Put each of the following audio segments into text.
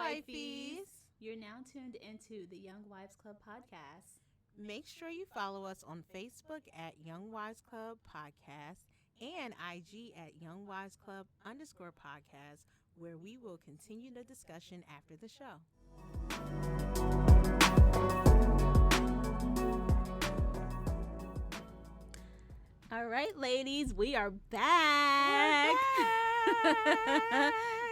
wifeys. You're now tuned into the Young Wives Club podcast. Make sure you follow us on Facebook at Young Wives Club Podcast and IG at Young Wives Club _podcast, where we will continue the discussion after the show. All right, ladies, we are back.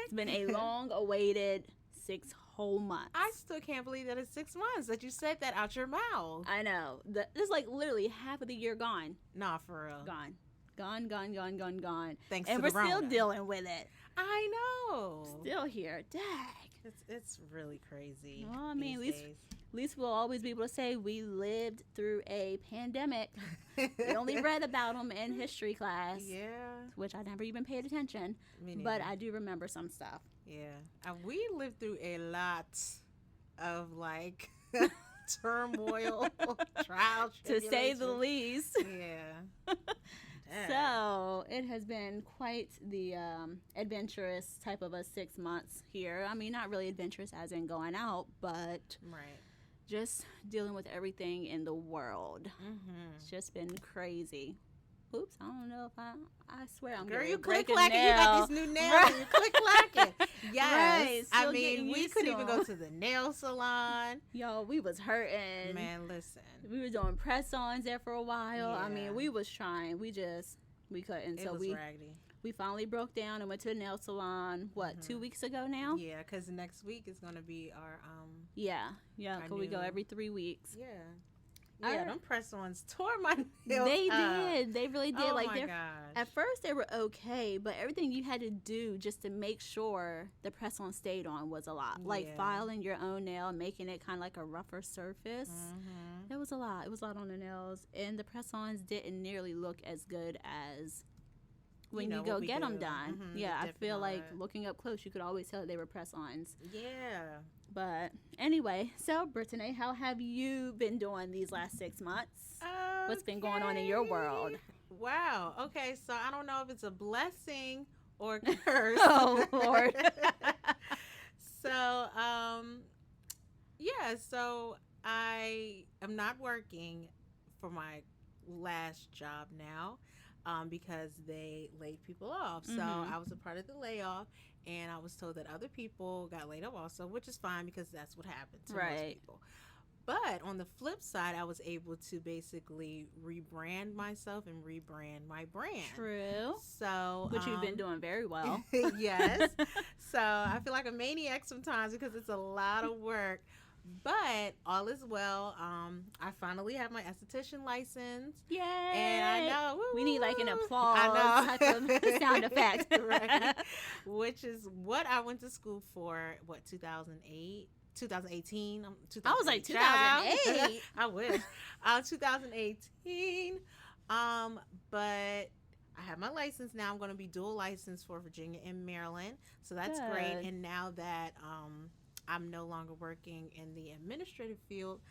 It's been a long-awaited 6 whole months. I still can't believe that it's 6 months that you said that out your mouth. I know. This is like literally half of the year gone. Nah, for real. Gone. Gone. Thanks and to the we're still Rona. dealing with it. I know. Still here. Dag. It's really crazy. Well, I mean, these at days. least we'll always be able to say we lived through a pandemic. We only read about them in history class. Yeah. Which I never even paid attention. Me neither. But I do remember some stuff. Yeah. We lived through a lot of like turmoil, trials, To say the tribulations. least. Yeah. Dang. So it has been quite the adventurous type of a 6 months here. I mean, not really adventurous as in going out, but Right. just dealing with everything in the world. Mm-hmm. It's just been crazy. Oops, I don't know if I swear I'm Girl, gonna you break click a clacking. You nail. got these new nails Right. and you click clacking. Yes. Right, I still mean, getting we used couldn't to even 'em. go to the nail salon. Yo, we was hurting. Man, listen. We were doing press-ons there for a while. I Yeah. mean, we was trying. We couldn't. It So was we raggedy. finally broke down and went to the nail salon. What, 2 weeks ago now? Yeah, because next week is going to be our, Yeah. I Because we go knew. every 3 weeks. yeah. All Yeah, right. them press-ons tore my nails They up. did. They really did. Oh, like my they're gosh. At first, they were okay, but everything you had to do just to make sure the press-on stayed on was a lot. Like Yeah. filing your own nail, making it kind of like a rougher surface. Mhm. It was a lot. It was a lot on the nails, and the press-ons didn't nearly look as good as when you know, go what we get them do. done. Mhm, Yeah, the I dip feel and all like that. looking up close, you could always tell they were press-ons. Yeah. But anyway, so Brittany, how have you been doing these last 6 months? What's been going on in your world? Okay. Wow. Okay, so I don't know if it's a blessing or a curse. Oh, Lord. So, yeah, so I am not working for my last job now because they laid people off. So Mhm. I was a part of the layoff, and I was told that other people got laid off also, which is fine because that's what happened to most Right. people. But on the flip side, I was able to basically rebrand myself and rebrand my brand. True. So, Which you've been doing very well. yes. So I feel like a maniac sometimes because it's a lot of work. But all is well. I finally have my esthetician license. Yay! And I know. Woo, We need like an woo, woo. applause I type of sound effect. Right. Which is what I went to school for, 2008? 2018. I was like, 2008. 2008? I wish. 2018. But I have my license now. I'm going to be dual licensed for Virginia and Maryland. So that's great. Good. And now that I'm no longer working in the administrative field,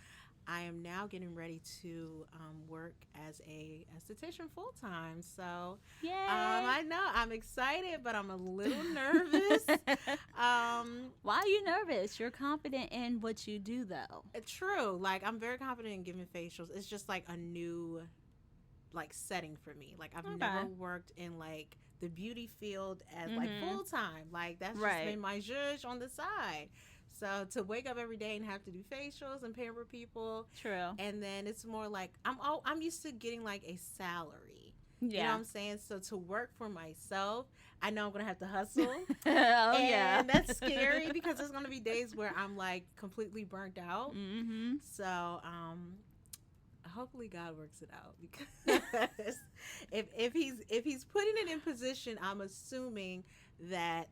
I am now getting ready to work as a esthetician full time. So Yay! I know I'm excited, but I'm a little nervous. Why are you nervous? You're confident in what you do, though. True. Like, I'm very confident in giving facials. It's just like a new like setting for me. Like, I've Okay. never worked in like the beauty field as like Mhm. full time. Like, that's just Right. been my zhuzh on the side. So to wake up every day and have to do facials and pamper people, True. and then it's more like I'm used to getting like a salary. You know what Yeah. I'm saying? So to work for myself, I know I'm gonna have to hustle. Oh, and yeah. that's scary because there's gonna be days where I'm like completely burnt out. Mm-hmm. So hopefully God works it out because if he's putting it in position, I'm assuming that,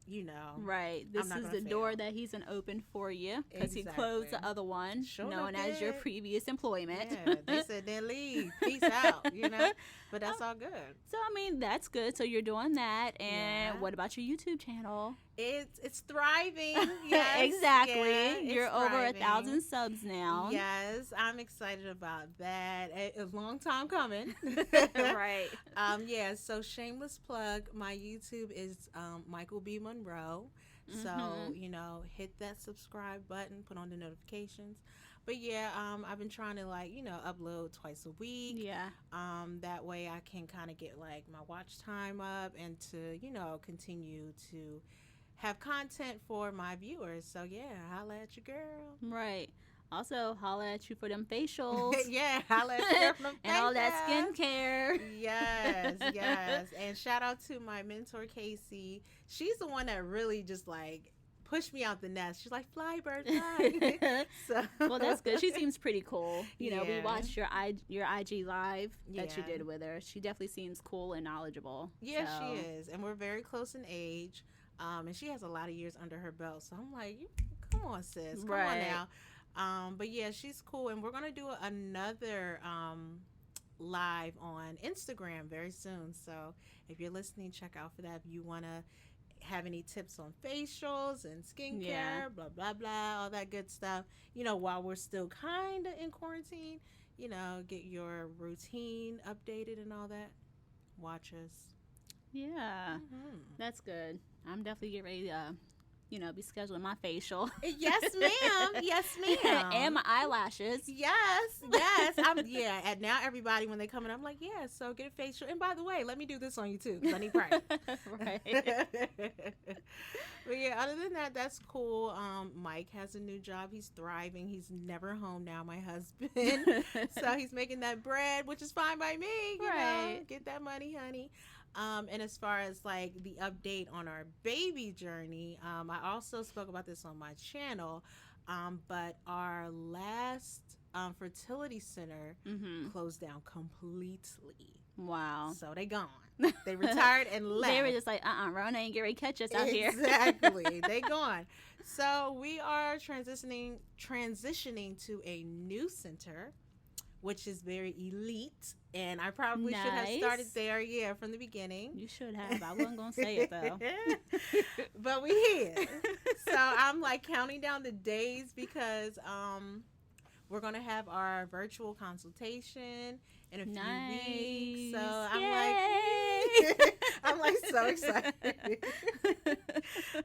you know, Right. This not is gonna the door fail. that he's open for you because he closed the Exactly. other one, Sure known enough as your did. previous employment. Yeah, they said then leave, peace out, you know. But that's all good. So, I mean, that's good. So, you're doing that. And Yeah. what about your YouTube channel? It's thriving. Yes, Exactly. yeah, it's You're over thriving. 1,000 subs now. Yes, I'm excited about that. A long time coming. Right. Yeah, so shameless plug, my YouTube is Michael B. Monroe. So, hit that subscribe button, put on the notifications. But yeah, I've been trying to like, upload twice a week. Yeah. That way I can kind of get like my watch time up and to, continue to have content for my viewers. So yeah, holla at your girl. Right. Also, holla at you for them facials. Yeah, holla at your girl from and all that skincare. Yes, yes. And shout out to my mentor, Casey. She's the one that really just like pushed me out the nest. She's like, fly, bird, fly. Well, that's good. She seems pretty cool. We Yeah. watched your IG live that you Yeah. did with her. She definitely seems cool and knowledgeable. Yeah, So, she is. And we're very close in age. And she has a lot of years under her belt. So I'm like, come on, sis. Come on Right. now. But yeah, she's cool. And we're going to do another live on Instagram very soon. So if you're listening, check out for that. If you want to have any tips on facials and skincare, Yeah. blah, blah, blah, all that good stuff, while we're still kind of in quarantine, get your routine updated and all that. Watch us. yeah, that's good. I'm definitely getting ready to, be scheduling my facial. Yes, ma'am. Yes, ma'am. and my eyelashes. Yes. And now everybody, when they come in, I'm like, yeah, so get a facial. And by the way, let me do this on you too, because I need practice. Right. But yeah, other than that, that's cool. Mike has a new job. He's thriving. He's never home now, my husband. So he's making that bread, which is fine by me. You know, Right. get that money, honey. And as far as like the update on our baby journey, I also spoke about this on my channel. But our last fertility center closed down completely. Wow. So they gone. They retired and left. They were just like, Rona ain't getting ready to catch us out here. Exactly. They gone. So we are transitioning to a new center, which is very elite. And I probably should have started Nice. there, yeah, from the beginning. You should have. I wasn't going to say it, though. But we here. So I'm like counting down the days because we're going to have our virtual consultation in a few weeks. So I'm like, I'm like so excited.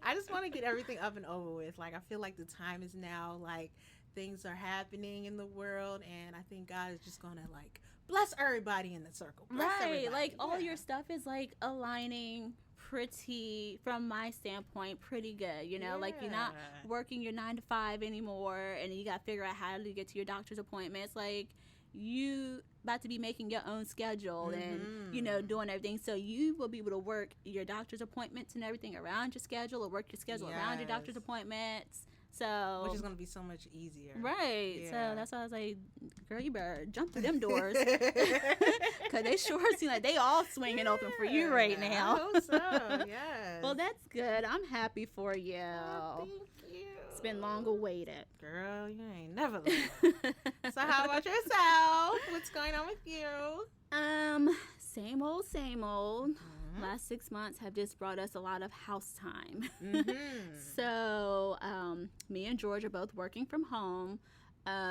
I just want to get everything up and over with. Like, I feel like the time is now, like, things are happening in the world, and I think God is just going to, like, bless everybody in the circle. Bless Right. everybody. Like, all Yeah. your stuff is, like, aligning pretty, from my standpoint, pretty good. Like, you're not Yeah. working your 9 to 5 anymore, and you got to figure out how to get to your doctor's appointments. Like, you about to be making your own schedule and doing everything, so you will be able to work your doctor's appointments and everything around your schedule, or work your schedule around your doctor's Yes. appointments. So Which is going to be so much easier. right. Yeah. So that's why I was like, girl, you better jump through them doors, because they sure seem like they all swinging open for you right Yeah, now. I hope so, yes. Well, that's good. I'm happy for you. Oh, thank you. It's been long awaited. Girl, you ain't never lied. So how about yourself? What's going on with you? Same old, same old. Mhm. Last 6 months have just brought us a lot of house time. Mhm. So, me and George are both working from home.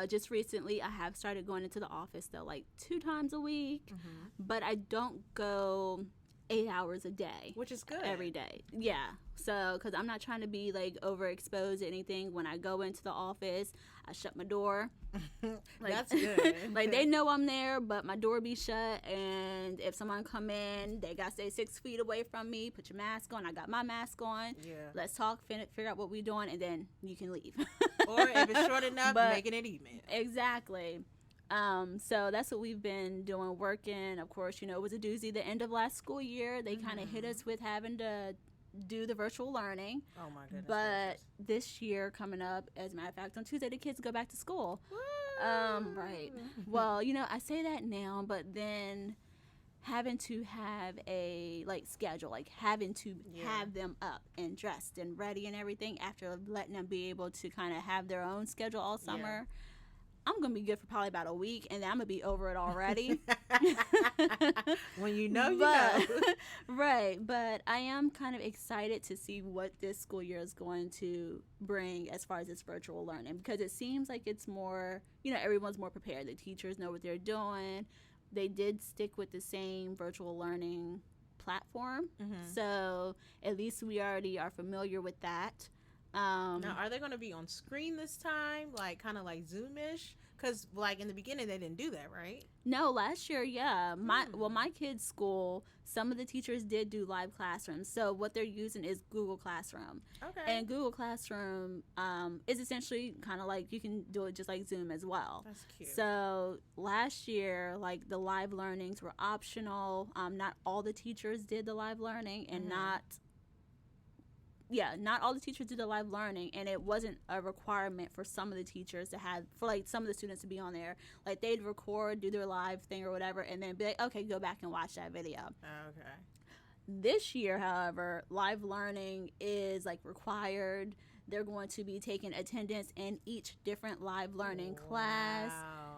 Just recently, I have started going into the office, though, like 2 times a week. Mhm. But I don't go 8 hours a day. Which is good. Every day. Yeah. So, because I'm not trying to be, like, overexposed to anything. When I go into the office, I shut my door. Like, That's good. Like, they know I'm there, but my door be shut. And if someone come in, they got to stay 6 feet away from me. Put your mask on. I got my mask on. Yeah. Let's talk, figure out what we're doing, and then you can leave. Or if it's short enough, But- making it even. Exactly. So that's what we've been doing, working. Of course, it was a doozy. The end of last school year, they kind of hit us with having to do the virtual learning. Oh my goodness. But this year coming up, as a matter of fact, on Tuesday, the kids go back to school. gracious. Right. Well, I say that now, but then having to have a schedule, like having to have them up and dressed and ready and everything after letting them be able to kind of have their own schedule all summer. I'm going to be good for probably about a week, and then I'm going to be over it already. When you know. Right. But I am kind of excited to see what this school year is going to bring as far as this virtual learning, because it seems like it's more, everyone's more prepared. The teachers know what they're doing. They did stick with the same virtual learning platform. So at least we already are familiar with that. Now, are they going to be on screen this time, like kind of like Zoom-ish? Because like in the beginning, they didn't do that, right? No, last year, yeah. My kids' school, some of the teachers did do live classrooms. So what they're using is Google Classroom. Okay. And Google Classroom is essentially kind of like you can do it just like Zoom as well. That's cute. So last year, like the live learnings were optional. Not all the teachers did the live learning, and not all the teachers did the live learning, and it wasn't a requirement for some of the teachers to have, for like some of the students to be on there. Like they'd record, do their live thing or whatever, and then be like, okay, go back and watch that video. Okay. This year, however, live learning is like required. They're going to be taking attendance in each different live learning class.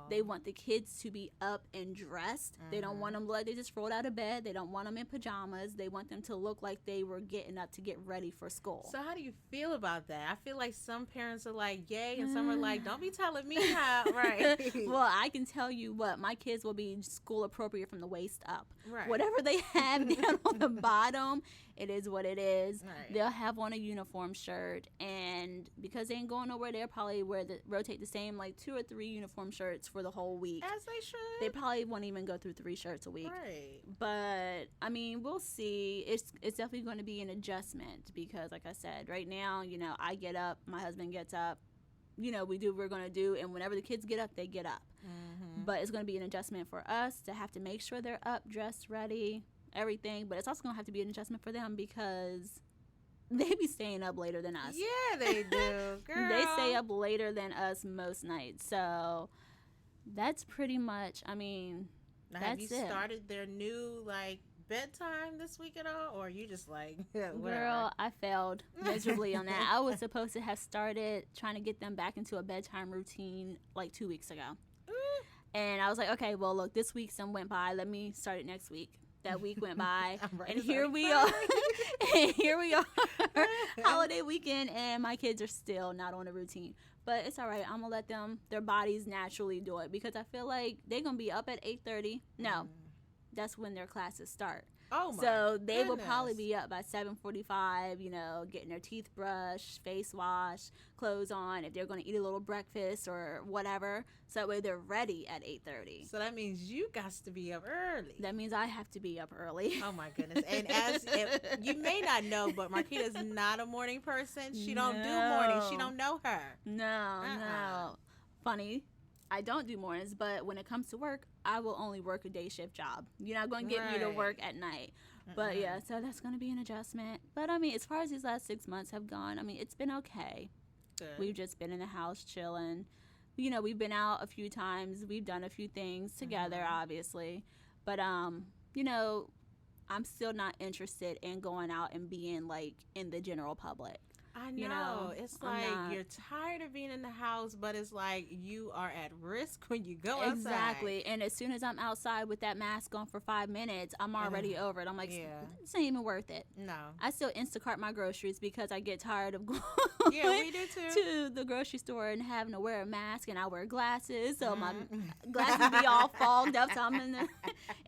They want the kids to be up and dressed. They don't want them like they just rolled out of bed. They don't want them in pajamas. They want them to look like they were getting up to get ready for school. So how do you feel about that? I feel like some parents are like, yay, and some are like, don't be telling me how, right? Well, I can tell you what, my kids will be school appropriate from the waist up. Right. Whatever they have down on the bottom, it is what it is. Right. They'll have on a uniform shirt, and because they ain't going nowhere, they'll probably rotate the same like 2 or 3 uniform shirts for the whole week. As they should. They probably won't even go through 3 shirts a week. Right. But I mean, we'll see. It's definitely going to be an adjustment because, like I said, right now, you know, I get up, my husband gets up, you know, we do what we're going to do, and whenever the kids get up, they get up. But it's going to be an adjustment for us to have to make sure they're up, dressed, ready, everything. But it's also going to have to be an adjustment for them because they be staying up later than us. Yeah, they do, girl. They stay up later than us most nights. So that's pretty much, I mean, now, that's have you started their new, like, bedtime this week at all? Or are you just like, whatever? Girl, I failed miserably on that. I was supposed to have started trying to get them back into a bedtime routine like 2 weeks ago. And I was like, okay, well, look, this week some went by. Let me start it next week. That week went by, and here we are. And here we are, holiday weekend, and my kids are still not on a routine. But it's all right. I'm gonna let their bodies naturally do it because I feel like they're gonna be up at 8:30. No, that's when their classes start. Oh my So they will goodness. probably be up by 7:45, you know, getting their teeth brushed, face washed, clothes on, if they're going to eat a little breakfast or whatever. So that way they're ready at 8:30. So that means you got to be up early. That means I have to be up early. Oh my goodness. And you may not know, but Marquita's not a morning person. She don't do mornings. She don't know her. No. Funny. I don't do mornings, but when it comes to work, I will only work a day shift job. You're not going to get me to work at night. But yeah, so that's going to be an adjustment. But I mean, as far as these last 6 months have gone, I mean, it's been okay. Good. We've just been in the house chilling. You know, we've been out a few times. We've done a few things together, obviously. But, you know, I'm still not interested in going out and being, like, in the general public. I know. You know, it's like you're tired of being in the house, but it's like you are at risk when you go outside. Exactly. And as soon as I'm outside with that mask on for 5 minutes, I'm already over it. I'm like, this ain't even worth it. No. I still Instacart my groceries because I get tired of going yeah, we do too. to the grocery store and having to wear a mask, and I wear glasses, so my glasses be all fogged up, so I'm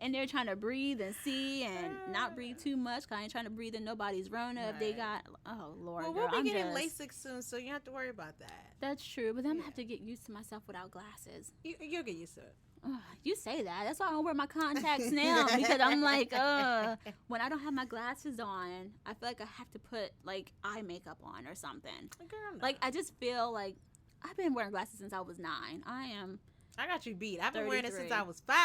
in there trying to breathe and see and not breathe too much because I ain't trying to breathe in nobody's Rona if they got, oh, Lord, well, girl, we'll be getting LASIK soon, so you don't have to worry about that. That's true, but then I'm going to have to get used to myself without glasses. You'll get used to it. You say that. That's why I don't wear my contacts now because I'm like, when I don't have my glasses on, I feel like I have to put like eye makeup on or something. Girl, no. Like I just feel like I've been wearing glasses since I was 9. I got you beat. I've been 33. wearing it since I was 5.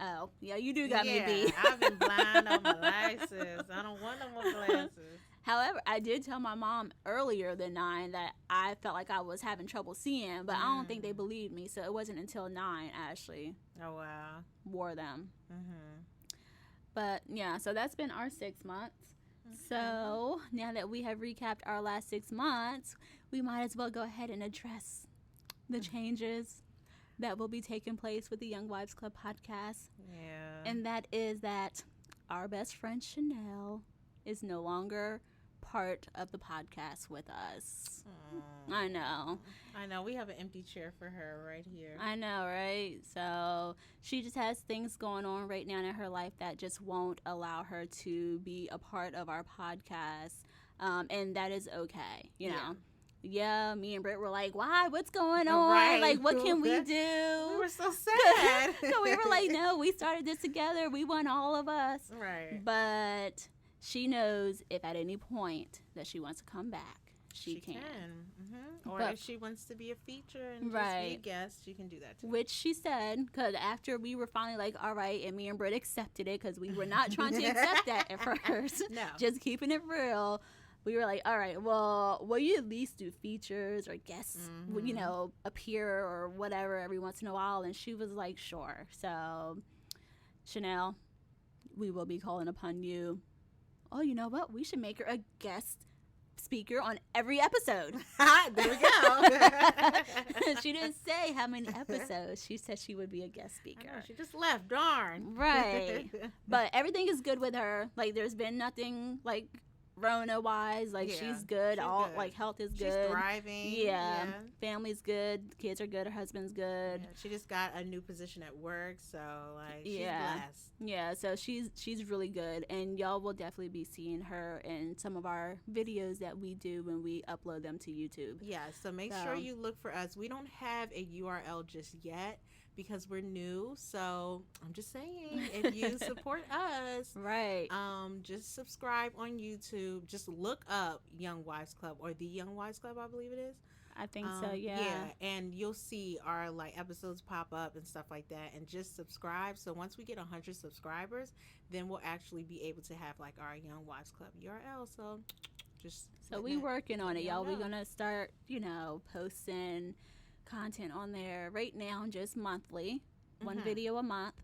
Oh, yeah, you do got me beat. I've been blind on my license. I don't want no more glasses. However, I did tell my mom earlier than 9 that I felt like I was having trouble seeing, but I don't think they believed me. So it wasn't until 9 Ashley wore them. But yeah, so that's been our 6 months. So now that we have recapped our last 6 months, we might as well go ahead and address the changes that will be taking place with the Young Wives Club podcast. Yeah. And that is that our best friend Chanel is no longer part of the podcast with us. I know. I know. We have an empty chair for her right here. I know, right? So she just has things going on right now in her life that just won't allow her to be a part of our podcast. And that is okay, you know. Yeah, me and Britt were like, why? What's going on? Right. Like, what can we do? We were so sad. So we were like, no, we started this together. We want all of us. Right. But she knows if at any point that she wants to come back, she can. Mm-hmm. Or But, if she wants to be a feature and just right. be a guest, she can do that too. Which she said, because after we were finally like, all right, and me and Britt accepted it, because we were not trying to accept that at first. No. Just keeping it real. We were like, all right, well, will you at least do features or guests, you know, appear or whatever every once in a while? And she was like, sure. So, Chanel, we will be calling upon you. Oh, you know what? We should make her a guest speaker on every episode. There we go. She didn't say how many episodes. She said she would be a guest speaker. I know, she just left. Darn. Right. But everything is good with her. Like, there's been nothing, like, Rona wise, like she's good. All good. like health is good. She's thriving. Yeah. Family's good. Kids are good. Her husband's good. Yeah. She just got a new position at work, so like she's blessed. Yeah, so she's really good, and y'all will definitely be seeing her in some of our videos that we do when we upload them to YouTube. Yeah, so make sure you look for us. We don't have a URL just yet, because we're new, so I'm just saying, if you support us, right, just subscribe on YouTube. Just look up Young Wives Club or the Young Wives Club, I believe it is. I think so, yeah. Yeah, and you'll see our like episodes pop up and stuff like that, and just subscribe. So once we get 100 subscribers, then we'll actually be able to have like our Young Wives Club URL. So just we working on it, y'all. We're gonna start, you know, posting content on there right now, just monthly, one video a month.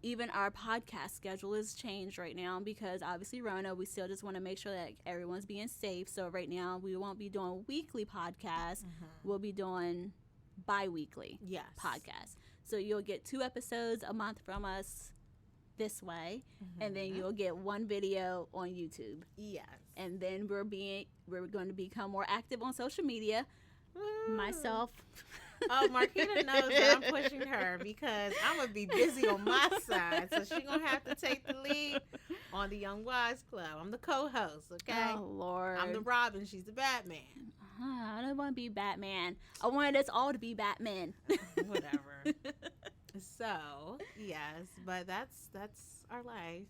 Even our podcast schedule is changed right now because obviously Rona, we still just want to make sure that everyone's being safe. So right now we won't be doing weekly podcasts. We'll be doing bi-weekly podcasts. So you'll get 2 episodes a month from us this way, and then you'll get 1 video on YouTube. Yes. And then we're going to become more active on social media. Myself. Oh, Marquita knows that I'm pushing her because I'm going to be busy on my side. So she's going to have to take the lead on the Young Wives Club. I'm the co-host, okay? Oh, Lord. I'm the Robin. She's the Batman. I don't want to be Batman. I wanted us all to be Batman. Whatever. So, yes, but that's our life.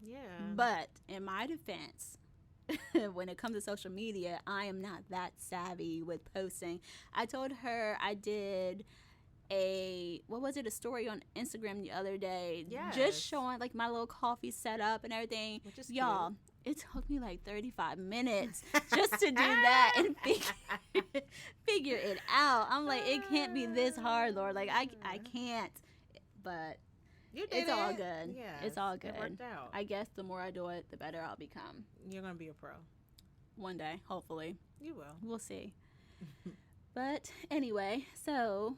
Yeah. But in my defense, when it comes to social media, I am not that savvy with posting. I told her I did a story on Instagram the other day, just showing like my little coffee setup and everything. Which is y'all, it took me like 35 minutes just to do that and figure it out. I'm like, it can't be this hard, Lord. Like I can't, but it's all good. Yeah, it's all good. It worked out. I guess the more I do it, the better I'll become. You're gonna be a pro one day, hopefully. You will. We'll see. But anyway, so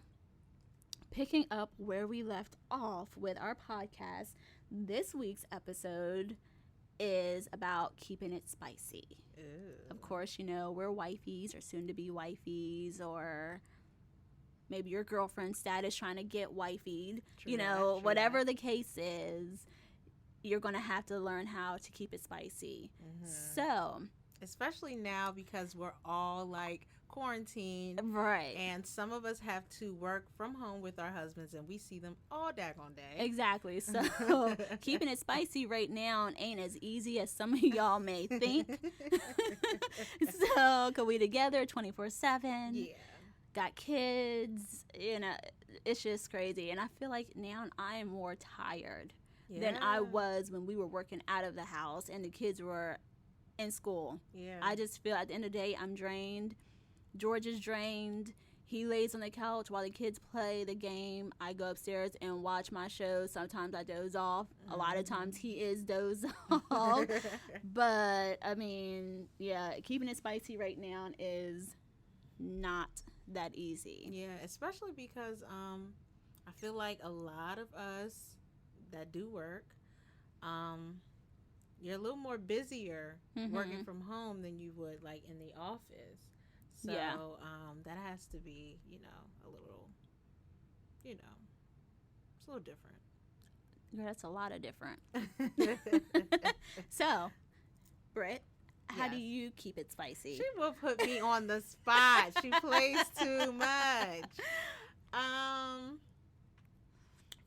picking up where we left off with our podcast, this week's episode is about keeping it spicy. Ew. Of course, you know, we're wifeys or soon to be wifeys, or maybe your girlfriend status trying to get wifeyed. Whatever the case is, you're going to have to learn how to keep it spicy. So, especially now because we're all like quarantined. Right. And some of us have to work from home with our husbands and we see them all daggone day. Exactly. So keeping it spicy right now ain't as easy as some of y'all may think. So, cause we together 24/7. Yeah. Got kids, it's just crazy. And I feel like now I am more tired than I was when we were working out of the house and the kids were in school. Yeah. I just feel at the end of the day, I'm drained. George is drained. He lays on the couch while the kids play the game. I go upstairs and watch my shows. Sometimes I doze off. A lot of times he is doze off. But, I mean, yeah, keeping it spicy right now is not that easy. Yeah, especially because I feel like a lot of us that do work, you're a little more busier working Mhm. from home than you would like in the office. So Yeah. that has to be, a little, you know, it's a little Girl, that's a lot of different. different. So, Britt, how do Yes. you keep it spicy? She will put me on the spot. She plays too much. Um,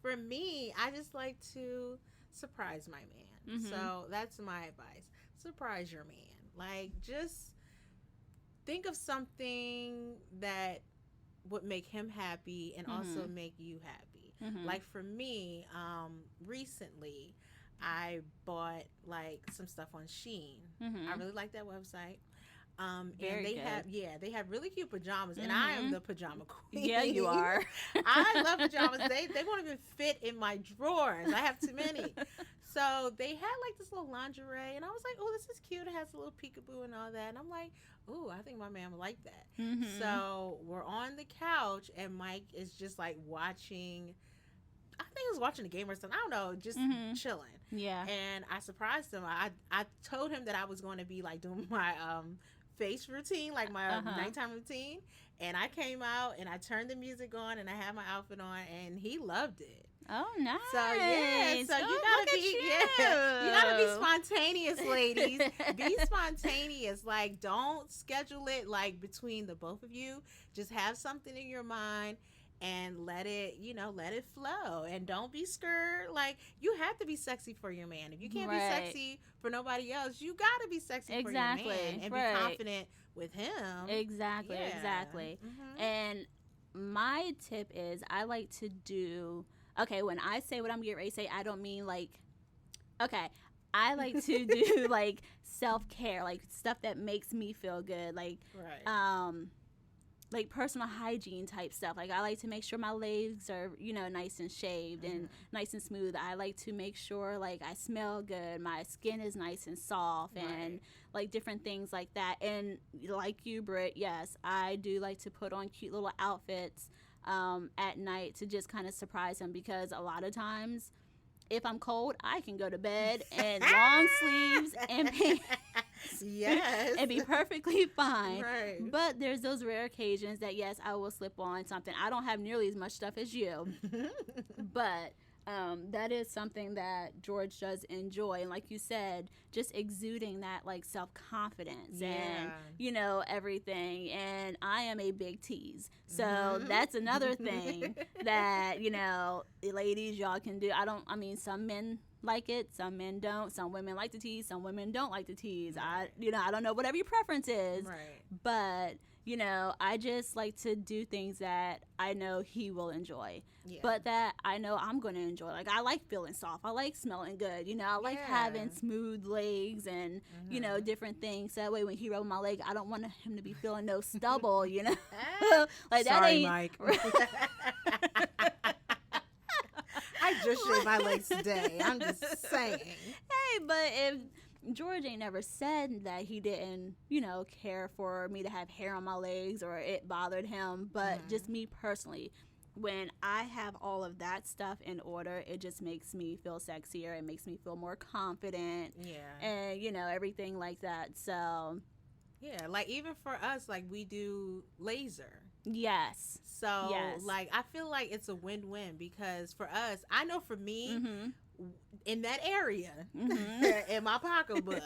for me, I just like to surprise my man. Mhm. So that's my advice. Surprise your man. Like, just think of something that would make him happy and also Mhm. make you happy. Mhm. Like for me, recently I bought like some stuff on Shein. I Mhm. really like that website. And Very good. they have really cute pajamas, and I am Mhm. the pajama queen. Yeah, you are. I love pajamas. They won't even fit in my drawers. I have too many. So they had like this little lingerie, and I was like, oh, this is cute. It has a little peekaboo and all that. And I'm like, oh, I think my man would like that. Mhm. So we're on the couch, and Mike is just like watching. I think he was watching the game or something. I don't know, just Mhm. chilling. Yeah. And I surprised him. I told him that I was going to be like doing my face routine, like my nighttime routine. And I came out and I turned the music on and I had my outfit on, and he loved it. Oh, nice. So yeah, so Oh, you gotta look be at you gotta be spontaneous, ladies. Be spontaneous. Like, don't schedule it like between the both of you. Just have something in your mind and let it, let it flow. And don't be scared. Like, you have to be sexy for your man. If you can't be Right. sexy for nobody else, you gotta be sexy for your Exactly. man and Right. be confident with him. Exactly. Yeah. Exactly. Mhm. And my tip is I like to do, okay, when I say what I'm getting ready to say, I don't mean like, okay, I like to do like self-care, like stuff that makes me feel good, Right. like personal hygiene type stuff. Like I like to make sure my legs are, nice and shaved and nice and smooth. I like to make sure like I smell good, my skin is nice and soft, and Right. like different things like that. And like you, Britt, yes, I do like to put on cute little outfits at night to just kind of surprise him, because a lot of times if I'm cold, I can go to bed in long sleeves and pants. Yes. And be perfectly fine. Right. But there's those rare occasions that, yes, I will slip on something. I don't have nearly as much stuff as you, but that is something that George does enjoy. And like you said, just exuding that like self-confidence and, everything. And I am a big tease. So that's another thing that, ladies, y'all can do. Some men like it, some men don't, some women like to tease, some women don't like to tease. Right. I don't know whatever your preference is, Right. but I just like to do things that I know he will enjoy, Yeah. but that I know I'm going to enjoy. Like I like feeling soft, I like smelling good, I like having smooth legs and different things. So that way when he rubs my leg, I don't want him to be feeling no stubble, like that Sorry, ain't Mike. I just shaved my legs today. I'm just saying. Hey, but if George ain't never said that he didn't, care for me to have hair on my legs or it bothered him, but just me personally, when I have all of that stuff in order, it just makes me feel sexier. It makes me feel more confident. Yeah. And, everything like that. So, yeah, like even for us, like we do laser. yes. So, Yes. like, I feel like it's a win-win because for us, I know for me, in that area, in my pocketbook,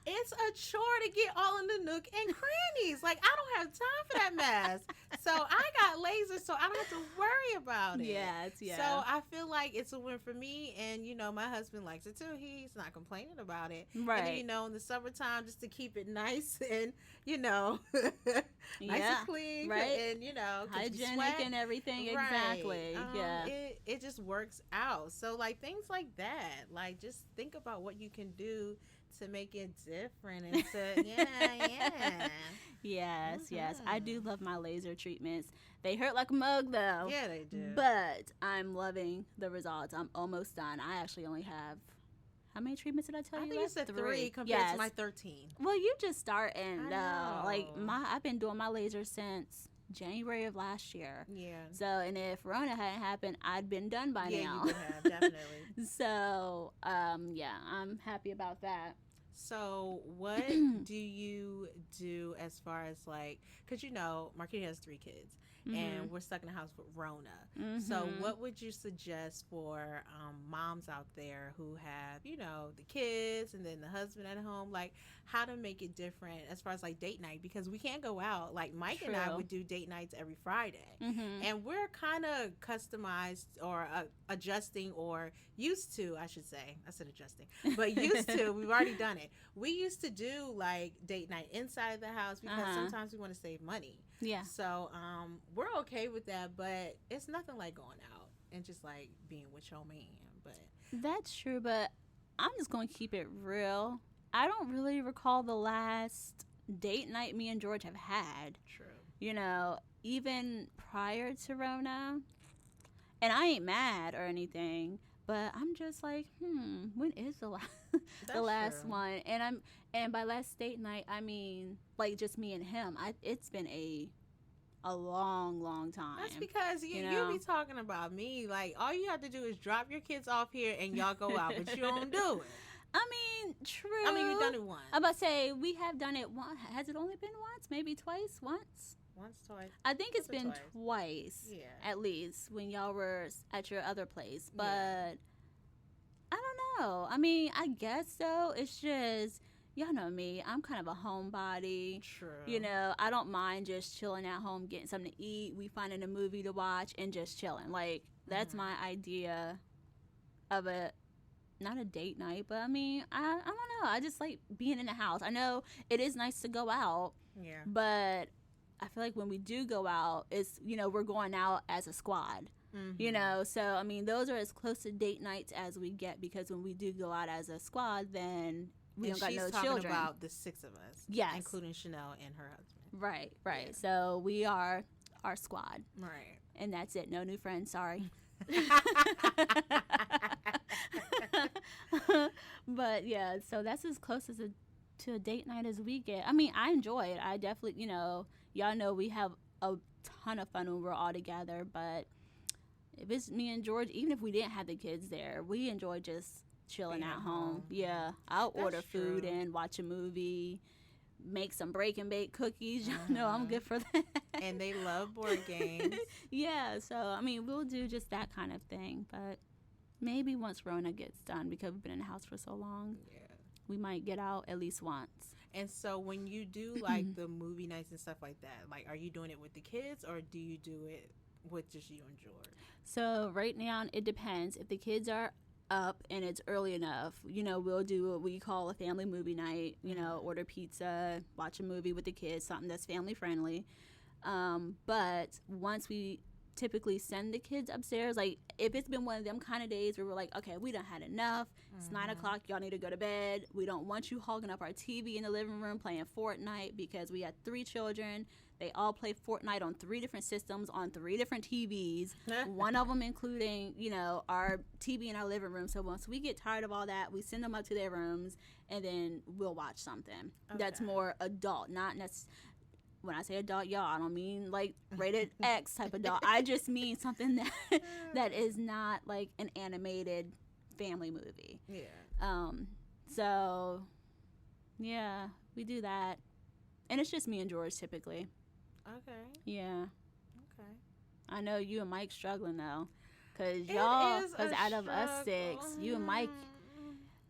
it's a chore to get all in the nook and crannies. Like, I don't have time for that mess. So, I got lasers, so I don't have to worry about it. Yes, yeah. So, I feel like it's a win for me. And, my husband likes it too. He's not complaining about it. Right. And then, in the summertime, just to keep it nice and, nice and clean. Right. And, hygienic and everything. Right. Exactly. Yeah. It just works out. So, like, things like that. Like, just think about what you can do to make it different and to Yes, I do love my laser treatments. They hurt like a mug though. Yeah, they do. But I'm loving the results. I'm almost done. I actually only have, how many treatments did I tell you? I think you said 3 compared to my 13. Well, you just starting I though. know. Like I've been doing my laser since January of last year. Yeah. So, and if Rona hadn't happened, I'd been done by Yeah, now. you would have, definitely. So, yeah, I'm happy about that. So, what do you do as far as like, because Marquita has 3 kids and we're stuck in the house with Rona. So, what would you suggest for moms out there who have, the kids and then the husband at home? Like, how to make it different as far as like date night? Because we can't go out. Like, Mike and I would do date nights every Friday. And we're kind of customized or adjusting or used to, I should say. I said adjusting, but used to. We've already done it. We used to do like date night inside the house because sometimes we want to save money. Yeah. So we're okay with that, but it's nothing like going out and just like being with your man. But that's true, but I'm just going to keep it real. I don't really recall the last date night me and George have had. True. Even prior to Rona, and I ain't mad or anything, but I'm just like, when is the last true. one? And by last date night, I mean like just me and him. It's been a long time. That's because you be talking about me. Like, all you have to do is drop your kids off here and y'all go out, but you don't do it. I mean, true. I mean, you've done it once. I'm about to say, we have done it once. Has it only been once? Maybe twice? Once, twice. I think it's been twice. Yeah. At least, when y'all were at your other place. But, yeah. I don't know. I mean, I guess so. It's just, y'all know me. I'm kind of a homebody. True. I don't mind just chilling at home, getting something to eat. We finding a movie to watch and just chilling. Like, that's my idea of not a date night, but I mean, I don't know. I just like being in the house. I know it is nice to go out. Yeah. But I feel like when we do go out, it's, we're going out as a squad. So I mean, those are as close to date nights as we get, because when we do go out as a squad, then we don't got no talking children. About the 6 of us, yes, including Chanel and her husband. Right. Yeah. So we are our squad, right, and that's it. No new friends. Sorry. But yeah, so that's as close as to a date night as we get. I mean, I enjoy it. I definitely, y'all know we have a ton of fun when we're all together. But if it's me and George, even if we didn't have the kids there, we enjoy just chilling at home. Yeah, I'll order food and watch a movie, make some break and bake cookies. Y'all know I'm good for that. And they love board games. Yeah, so I mean, we'll do just that kind of thing. But maybe once Rona gets done, because we've been in the house for so long, we might get out at least once. And so when you do like the movie nights and stuff like that, like, are you doing it with the kids or do you do it with just you and George? So right now it depends. If the kids are up and it's early enough, we'll do what we call a family movie night. Order pizza, watch a movie with the kids, something that's family friendly. But once we typically send the kids upstairs, like if it's been one of them kind of days where we're like, okay, we done had enough, it's 9 o'clock, y'all need to go to bed, we don't want you hogging up our TV in the living room playing Fortnite, because we had 3 children. They all play Fortnite on 3 different systems on 3 different TVs, one of them including our TV in our living room. So once we get tired of all that, we send them up to their rooms and then we'll watch something that's more adult, not necessarily. When I say adult, y'all, I don't mean like rated X type adult. I just mean something that is not like an animated family movie. Yeah. So, yeah, we do that. And it's just me and George typically. Okay. Yeah. Okay. I know you and Mike struggling though. Because out of us 6, you and Mike.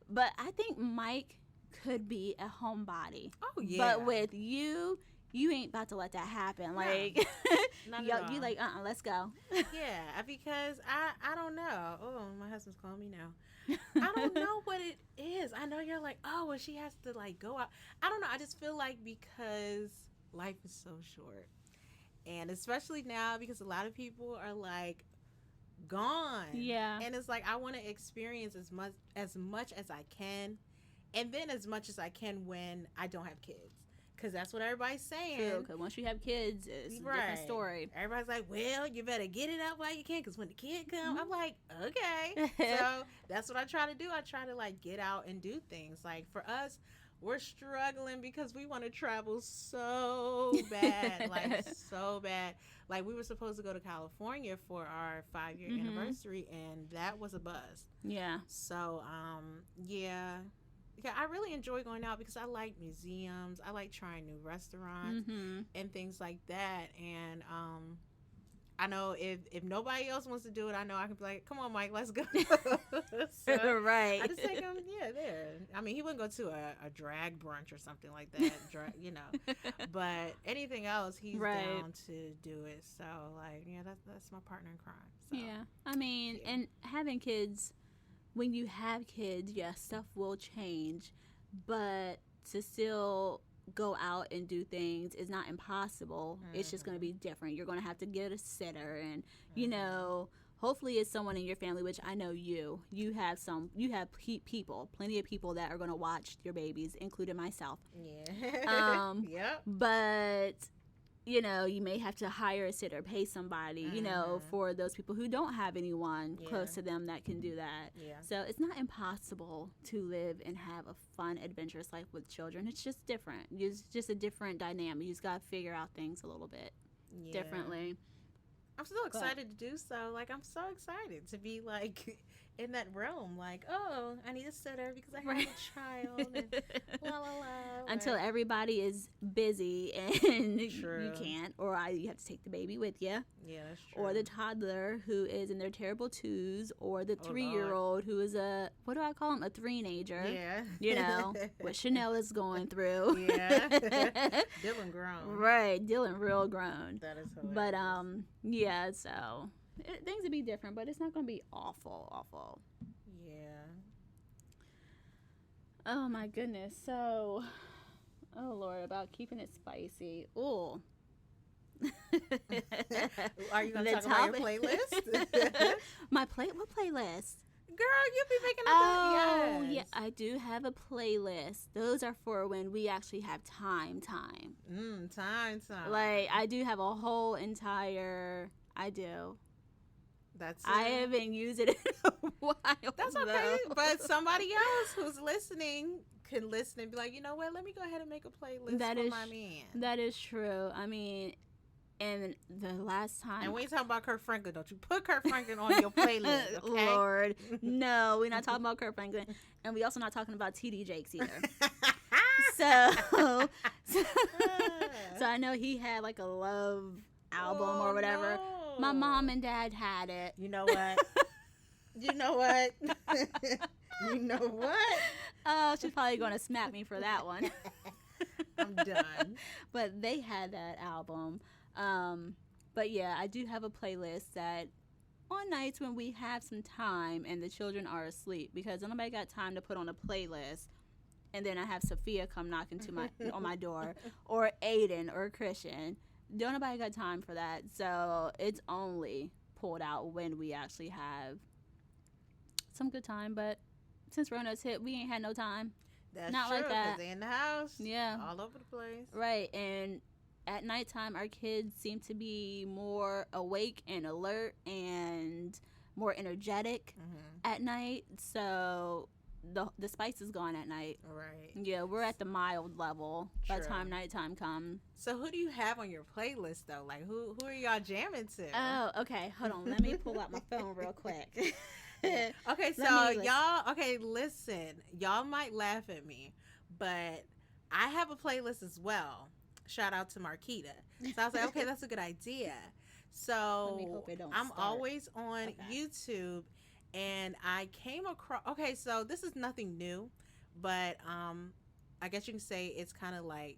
But I think Mike could be a homebody. Oh, yeah. But with you ain't about to let that happen. Like, you like, let's go. Yeah, because I don't know. Oh, my husband's calling me now. I don't know what it is. I know you're like, oh, well, she has to like go out. I don't know. I just feel like because life is so short, and especially now because a lot of people are like gone. Yeah. And it's like I want to experience as much as I can, and then as much as I can when I don't have kids. Because that's what everybody's saying. True, because once you have kids, it's a different story. Everybody's like, well, you better get it out while you can, because when the kid comes, I'm like, okay. So that's what I try to do. I try to, like, get out and do things. Like, for us, we're struggling because we want to travel so bad, like so bad. Like we were supposed to go to California for our 5-year anniversary, and that was a buzz. Yeah. So, yeah. Yeah, I really enjoy going out because I like museums. I like trying new restaurants and things like that. And I know if nobody else wants to do it, I know I can be like, come on, Mike, let's go. So Right. I just take him, there. I mean, he wouldn't go to a drag brunch or something like that, But anything else, he's down to do it. So, like, yeah, that's my partner in crime. So, yeah. I mean, and having kids, when you have kids, yeah, stuff will change. But to still go out and do things is not impossible. It's just going to be different. You're going to have to get a sitter, and hopefully it's someone in your family, which I know you have people, plenty of people that are going to watch your babies, including myself. Yeah. Yep. But you may have to hire a sitter, pay somebody, for those people who don't have anyone close to them that can do that. Yeah. So it's not impossible to live and have a fun, adventurous life with children. It's just different. It's just a different dynamic. You just got to figure out things a little bit differently. I'm still excited to do so. Like, I'm so excited to be, like, in that realm. Like, oh, I need a sitter because I have a child. And la, la, la. Until everybody is busy and True. You can't. Or you have to take the baby with you. Yeah, that's true. Or the toddler who is in their terrible twos. Or the 3-year-old who is what do I call him? A three-nager. Yeah. What Chanel is going through. Yeah. Dylan grown. Right. Dylan real grown. That is hilarious. But, yeah, so things would be different, but it's not going to be awful. Yeah. Oh, my goodness. So, oh, Lord, about keeping it spicy. Ooh. Are you going to talk about your playlist? What playlist? Girl, you be making yeah, I do have a playlist. Those are for when we actually have time. Time. Like, I do have a whole entire... I do. That's it. I haven't used it in a while. That's okay. But somebody else who's listening can listen and be like, you know what? Let me go ahead and make a playlist for my man. That is true. I mean, and the last time... And when you talking about Kurt Franklin, don't you put Kurt Franklin on your playlist, okay? Lord. No, we're not talking about Kurt Franklin. And we also not talking about T.D. Jakes either. So I know he had like a love album or whatever. No. My mom and dad had it. You know what? You know what? Oh, she's probably going to smack me for that one. I'm done. But they had that album. But yeah, I do have a playlist that on nights when we have some time and the children are asleep, because nobody got time to put on a playlist, and then I have Sophia come knocking on my door, or Aiden or Christian. Don't nobody got time for that. So it's only pulled out when we actually have some good time. But since Rona's hit, we ain't had no time. That's not true, like that. 'cause they in the house. Yeah. All over the place. Right. And at nighttime, our kids seem to be more awake and alert and more energetic at night. So the spice is gone at night. Right. Yeah, we're at the mild level by the True. time nighttime comes. So who do you have on your playlist though? Like who are y'all jamming to? Oh, okay. Hold on. Let me pull out my phone real quick. Okay, so y'all, listen. Y'all might laugh at me, but I have a playlist as well. Shout out to Marquita. So I was like, okay, that's a good idea. So Let me hope it don't I'm start. always on YouTube, and I came across. Okay, so this is nothing new, but I guess you can say it's kind of like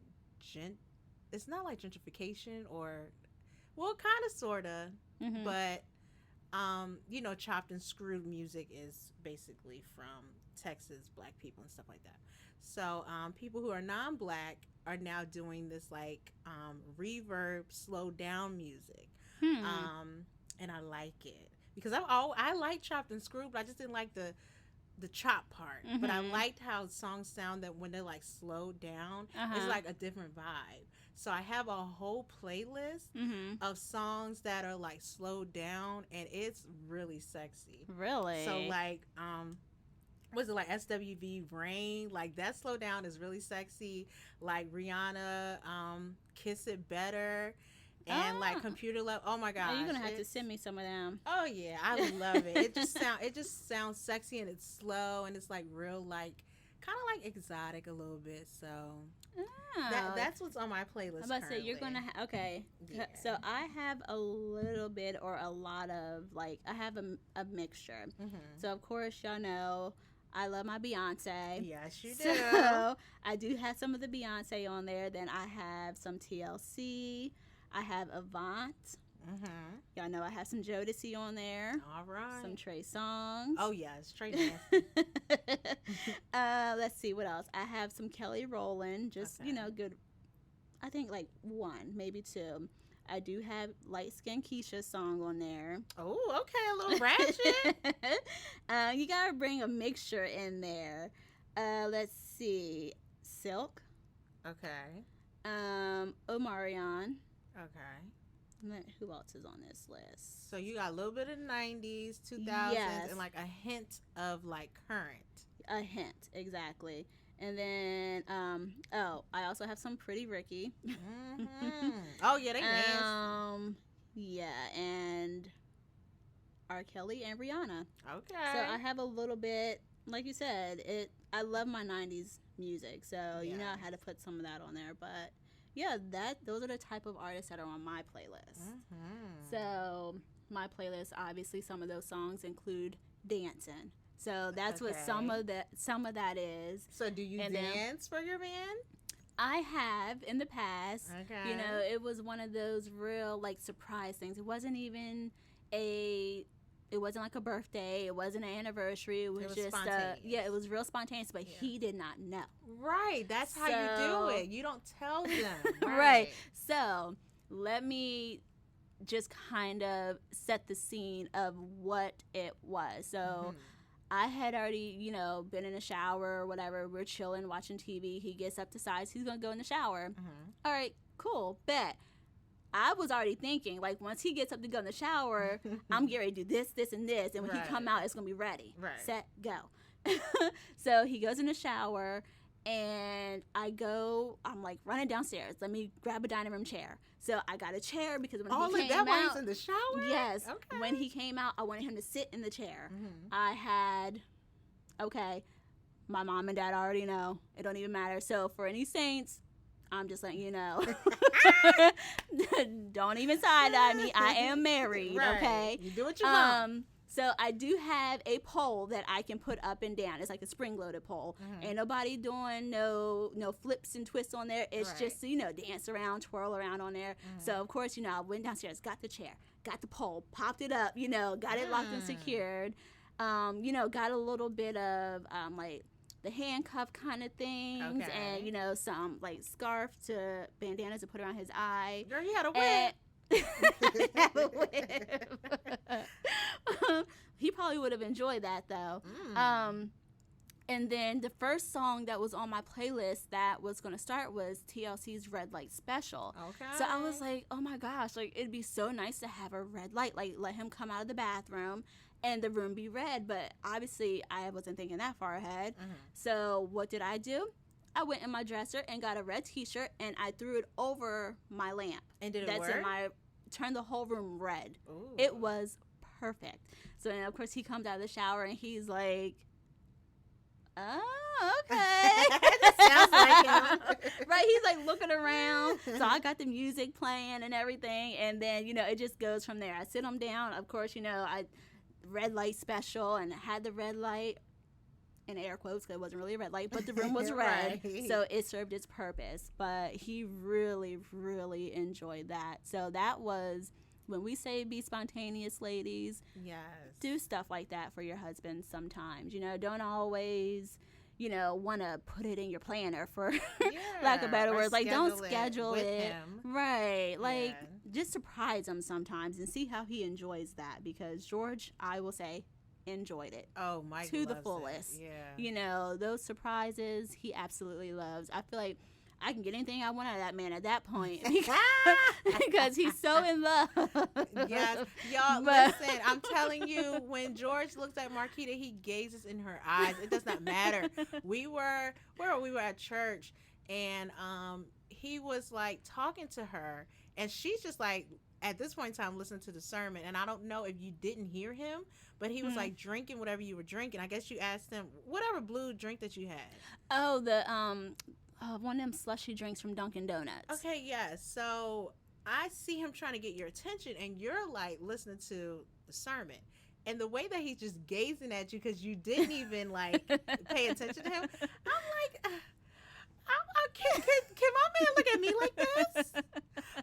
it's not like gentrification, or well, kind of, sorta, but chopped and screwed music is basically from Texas, black people and stuff like that. So people who are non-black are now doing this like reverb, slow down music, and I like it because I like chopped and screwed, but I just didn't like the chop part. But I liked how songs sound that when they're like slowed down, it's like a different vibe. So I have a whole playlist of songs that are like slowed down, and it's really sexy. Really? So like was it like SWV Rain? Like that slow down is really sexy. Like Rihanna, Kiss It Better, and like Oh, Computer Love. Oh my you're gosh, gonna have to it's send me some of them. oh yeah, I love it. It just sounds sexy and it's slow and it's like real like kind of like exotic a little bit. So Oh, that's what's on my I'm playlist about to say you're currently. gonna okay. Yeah. So I have a little bit or a lot of like I have a mixture. Mhm. So of course y'all know I love my Beyonce. Yes, you do. So I do have some of the Beyonce on there. Then I have some TLC. I have Avant. Mhm. Y'all know I have some Jodeci on there. All right. Some Trey songs. Oh yeah, straight nasty. Let's see what else. I have some Kelly Rowland. Just Okay. good. I think like one, maybe two. I do have Light Skin Keisha's song on there. Oh, okay, a little ratchet. You gotta bring a mixture in there. Let's see, Silk, Okay. Omarion. Okay. Who else is on this list? So you got a little bit of 90s, 2000s, Yes, and like a hint of like current. a hint exactly. And then, I also have some Pretty Ricky. Oh yeah, they nasty. Yeah, and R. Kelly and Rihanna. Okay. So I have a little bit, like you said, I love my '90s music, so I had to put some of that on there. But yeah, those are the type of artists that are on my playlist. So my playlist, obviously, some of those songs include dancing. So that's what some of that is. So do you dance for your band? I have in the past. Okay. It was one of those real like surprise things. It wasn't even it wasn't like a birthday. It wasn't an anniversary. It was just spontaneous. it was real spontaneous. But he did not know. Right. That's how you do it. You don't tell them. Right. So let me just kind of set the scene of what it was. So I had already, been in the shower or whatever. We're chilling, watching TV. He gets up, decides he's going to go in the shower. All right, cool, bet. I was already thinking, like, once he gets up to go in the shower, I'm getting ready to do this, this, and this. And when he come out, it's going to be ready. Right. Set, go. So he goes in the shower, and I'm like running downstairs. Let me grab a dining room chair. So I got a chair because when he came out, while he's in the shower? Yes. Okay. When he came out, I wanted him to sit in the chair. I had, my mom and dad already know. It don't even matter. So for any saints, I'm just letting you know. Don't even side-eye me. I am married, okay? You do what you want. So I do have a pole that I can put up and down. It's like a spring-loaded pole. Ain't nobody doing no flips and twists on there. It's just, dance around, twirl around on there. So, of course, I went downstairs, got the chair, got the pole, popped it up, got it locked and secured. Got a little bit of, like, the handcuff kind of things and, some, like, scarf to bandanas to put around his eye. Girl, you had a whip. Have a whip. He probably would have enjoyed that though. And then the first song that was on my playlist that was going to start was TLC's Red Light Special. Okay. So I was like, oh my gosh, like it'd be so nice to have a red light, like let him come out of the bathroom and the room be red. But obviously I wasn't thinking that far ahead. So what did I do? I went in my dresser and got a red t-shirt and I threw it over my lamp. And did it work? Turned the whole room red. Ooh. It was perfect. So then of course he comes out of the shower and he's like, oh, okay. Sounds like him. Right, he's like looking around. So I got the music playing and everything, and then it just goes from there. I sit him down. Of course, I red light special and had the red light in air quotes because it wasn't really a red light, but the room was red, so it served its purpose. But he really, really enjoyed that. So that was when we say be spontaneous, ladies. Yes. Do stuff like that for your husband sometimes. Don't always, want to put it in your planner for lack of better words. Like, don't schedule it. Right. Like, just surprise him sometimes and see how he enjoys that because George, I will say, enjoyed it. Oh, Mike to the loves fullest. it. Yeah. Those surprises he absolutely loves. I feel like I can get anything I want out of that man at that point because he's so in love. Yes, y'all, listen, I'm telling you, when George looks at Marquita, he gazes in her eyes. It does not matter. We were at church, and he was like talking to her, and she's just like, at this point in time, listening to the sermon. And I don't know if you didn't hear him, but he was like drinking whatever you were drinking. I guess you asked him whatever blue drink that you had. Oh, the one of them slushy drinks from Dunkin' Donuts. Okay, yeah. So I see him trying to get your attention, and you're like listening to the sermon. And the way that he's just gazing at you because you didn't even like pay attention to him, I'm like, can my man look at me like this?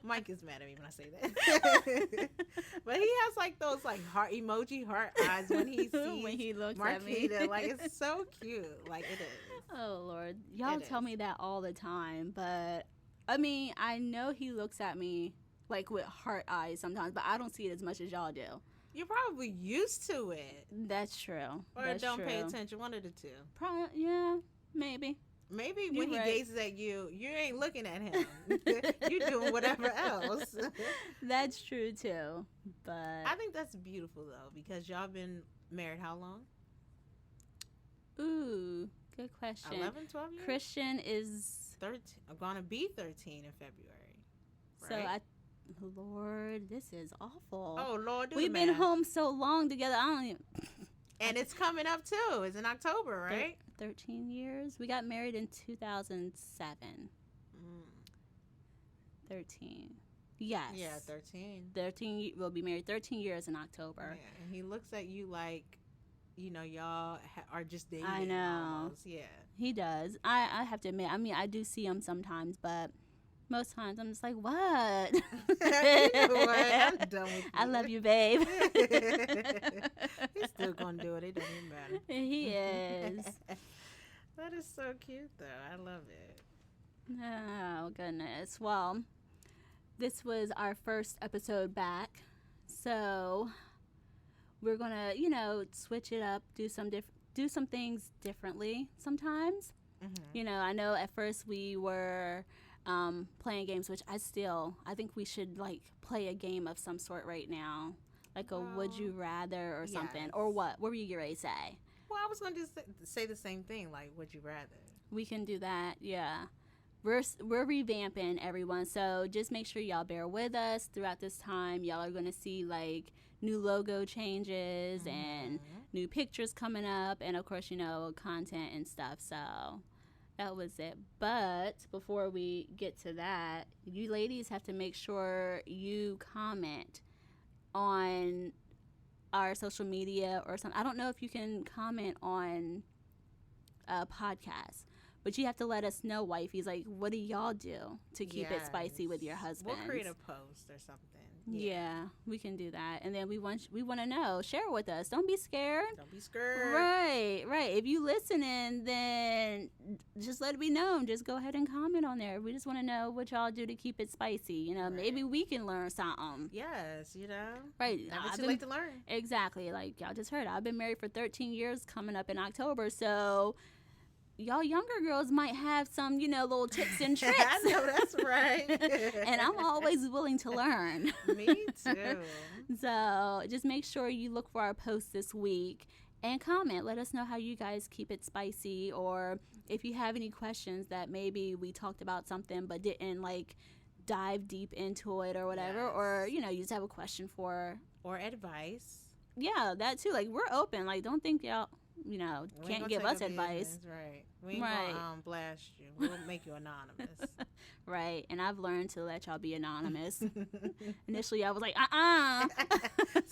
Mike gets mad at me when I say that. But he has like those like heart eyes when he sees when he looks Marquita. at me. Like, it's so cute. Like, it is. Oh Lord, y'all tell me that all the time, but I mean, I know he looks at me like with heart eyes sometimes, but I don't see it as much as y'all do. You're probably used to it. That's true. Or That's don't true. pay attention. One of the two. Probably, yeah, maybe. Maybe You're when right. he gazes at you, you ain't looking at him. You're doing whatever else. That's true too. But I think that's beautiful though, because y'all been married how long? ooh, good question. 11, 12 years? Christian is 13. I'm going to be 13 in February. so Right? Lord, this is awful. Oh, Lord, do We've the been math. home so long together. I don't even. And it's coming up too. It's in October, right? 13 years. We got married in 2007. 13. Yes. Yeah, 13. 13. We'll be married 13 years in October. Yeah, and he looks at you like, y'all are just dating. I know. Almost. Yeah. He does. I have to admit. I mean, I do see him sometimes, but most times I'm just like, what? You know what? I'm done with you. I love you, babe. He's still gonna do it. It doesn't even matter. He is. That is so cute, though. I love it. Oh, goodness. Well, this was our first episode back. So we're going to, switch it up, do some things differently sometimes. Mm-hmm. I know at first we were playing games, which I think we should, like, play a game of some sort right now. Like a would you rather or something. Yes. Or what? What were you going to say? Well, I was going to say the same thing, like, would you rather? We can do that, yeah. We're revamping, everyone, so just make sure y'all bear with us throughout this time. Y'all are going to see, like, new logo changes and new pictures coming up and, of course, content and stuff, so that was it. But before we get to that, you ladies have to make sure you comment on our social media or something. I don't know if you can comment on a podcast, but you have to let us know, wifeys, like, what do y'all do to keep it spicy with your husbands? We'll create a post or something. Yeah, we can do that. And then we want to know. Share with us. Don't be scared. Don't be scared. Right. If you listening, then just let it be known. Just go ahead and comment on there. We just want to know what y'all do to keep it spicy. Maybe we can learn something. Yes, Right. Never too late to learn. Exactly. Like y'all just heard, I've been married for 13 years coming up in October. So y'all younger girls might have some, little tips and tricks. I know, that's right. And I'm always willing to learn. Me too. So just make sure you look for our post this week and comment. Let us know how you guys keep it spicy, or if you have any questions that maybe we talked about something but didn't, like, dive deep into it or whatever. Yes. Or, you just have a question for. Or advice. Yeah, that too. Like, we're open. Like, don't think y'all, We ain't can't gonna give take us your advice. business, right. We ain't Right. gonna blast you. We'll make you anonymous. Right. And I've learned to let y'all be anonymous. Initially, I was like,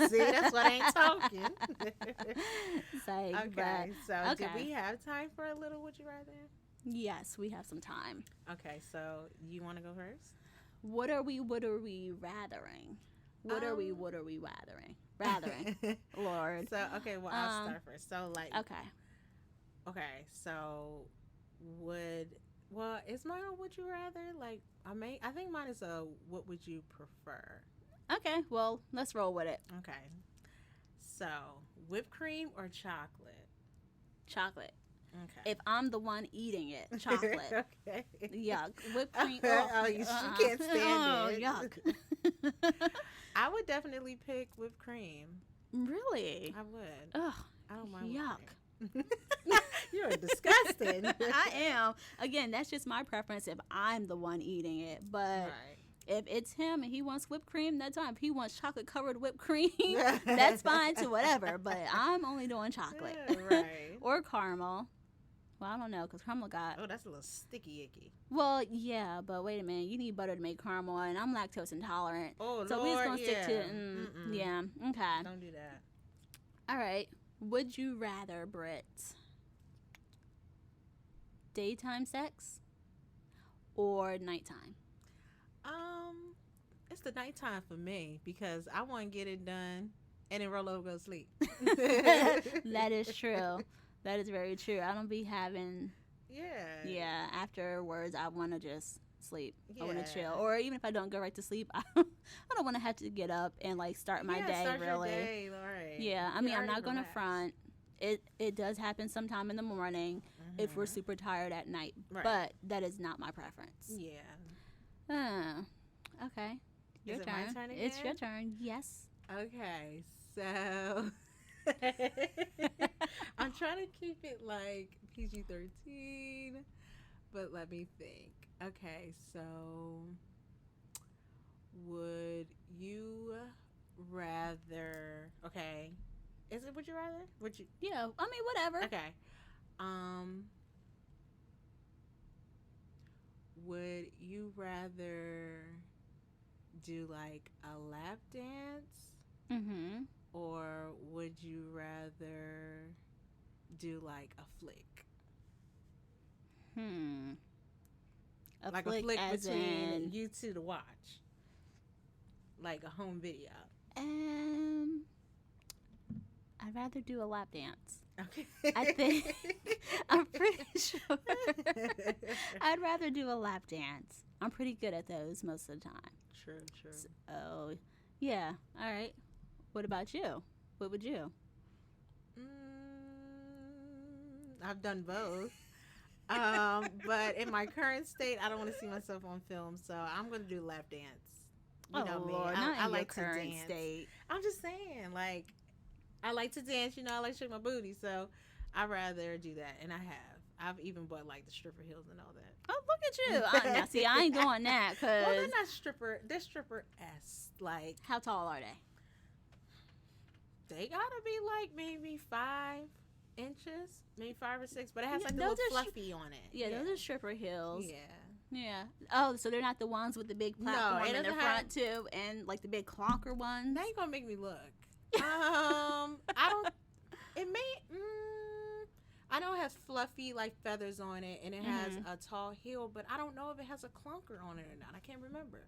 See, that's why I ain't talking. It's like, Okay, so okay. do we have time for a little would you rather? yes, we have some time. Okay, so you want to go first? What are we rathering? What are we rathering? Lord. So, okay, well, I'll start first. So, like, Okay. so is mine a would you rather? Like, I think mine is a what would you prefer? Okay, well, let's roll with it. Okay. So, whipped cream or chocolate? Chocolate. Okay. If I'm the one eating it, chocolate. Okay. Yuck. Whipped cream. You can't stand it. Yuck. I would definitely pick whipped cream. Really? I would. Ugh. I don't mind Yuck. whipped cream. You're disgusting. I am. Again, that's just my preference if I'm the one eating it. But Right. if it's him and he wants whipped cream, that's fine. If he wants chocolate covered whipped cream, that's fine too, whatever. But I'm only doing chocolate. Right. Or caramel. Well, I don't know, because caramel got... Oh, that's a little sticky icky. Well, yeah, but wait a minute. You need butter to make caramel, and I'm lactose intolerant. Oh, so Lord, we're just going to stick to... Mm-mm. Yeah, okay. Don't do that. All right. Would you rather, Britt, daytime sex or nighttime? It's the nighttime for me because I want to get it done and then roll over, go to sleep. That is true. That is very true. I don't be having... Yeah, afterwards, I want to just sleep. I want to chill. Or even if I don't go right to sleep, I don't want to have to get up and, like, start my day, start really. Your day, right. Yeah, I mean, I'm not going to front. It does happen sometime in the morning if we're super tired at night. Right. But that is not my preference. Yeah. Okay. Your Is it turn. my turn It's again? your turn. Yes. Okay, so I'm trying to keep it like PG-13, but let me think. Okay, so would you rather? Okay, is it would you rather? Would you? Yeah. I mean, whatever. Okay. Would you rather do like a lap dance? Mm-hmm. Or would you rather do like a flick? A flick as between in... you two to watch. Like a home video. I'd rather do a lap dance. Okay. I think I'm pretty sure I'd rather do a lap dance. I'm pretty good at those most of the time. True. So, yeah. All right. What about you? What would you? I've done both. But in my current state, I don't want to see myself on film, so I'm going to do lap dance. You know me. Lord, I in like your current to dance. state. I'm just saying, like, I like to dance. I like to shake my booty, so I'd rather do that. And I have. I've even bought like the stripper heels and all that. Oh, look at you! Now, see, I ain't doing that because Well, they're not stripper. They're stripper-esque. Like, how tall are they? They gotta be like maybe 5 inches, maybe 5 or 6. But it has Yeah, like the those little are fluffy on it. Yeah, those are stripper heels. Yeah. Yeah. Oh, so they're not the ones with the big platform it in the doesn't front too, and like the big clonker ones. Now you're gonna make me look. I don't. It may. I know it has fluffy like feathers on it, and it has a tall heel, but I don't know if it has a clunker on it or not. I can't remember.